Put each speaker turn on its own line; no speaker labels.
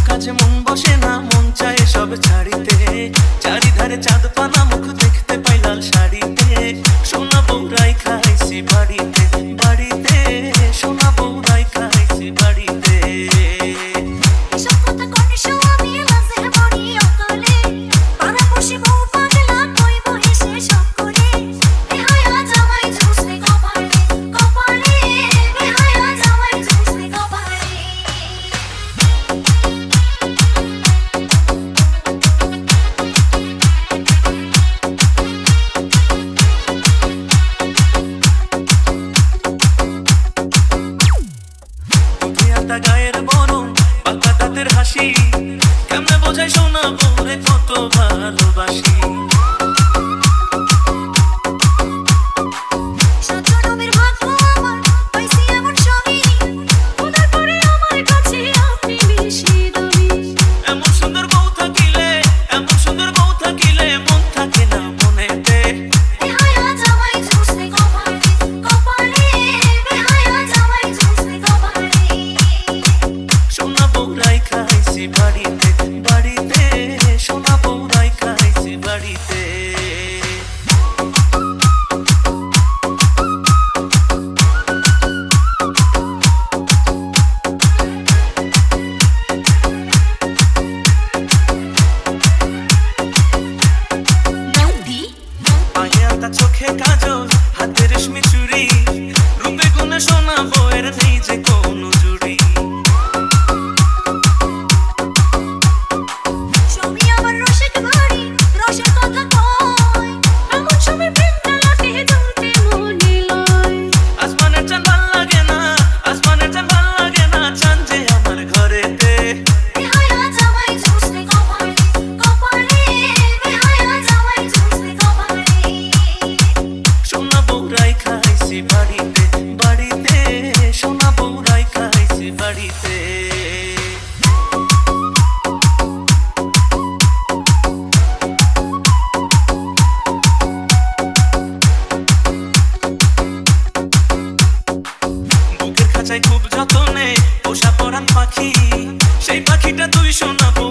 কাছে মন বসে না, মন চায় সব ছাড়িতে। চারিধারে চাঁদ পানা, মুখ দেখতে পাই লাল শাড়িতে। সোনা বউরাই খাইছি বাড়িতে বাড়িতে, সোনা বউরাই খাইছি বাড়িতে। গায়ের বরং বাঁকা দাঁতের হাসি, কেমনে বোঝাই সোনা বউরে কত ভালোবাসি। এমন সুন্দর বউ থাকিলে, এমন সুন্দর বউ থাকিলে মন থাকে না মনেতে। সোনা বউরাই খাইছি বাড়িতে বাড়িতে, সোনা বউরাই খাইছি বাড়িতে। পায়ে আলতা, চোখে কাজল, হাতে রেশমি চুড়ি, রূপে গুণে সোনা বউয়ের নেই যে কোনো জুড়ি। আসমানের চাঁদ ভাল লাগে না, আসমানের চাঁদ ভাল লাগে না, চাঁদ যে আমার ঘরেতে। সোনা বউরাই খাইছি বাড়িতে বাড়িতে, সোনা বউরাই খাইছি বাড়িতে। বুকের খাঁচায় খুব যতনে পোষা পরাণ পাখি, সেই পাখিটা তুই সোনা বউ।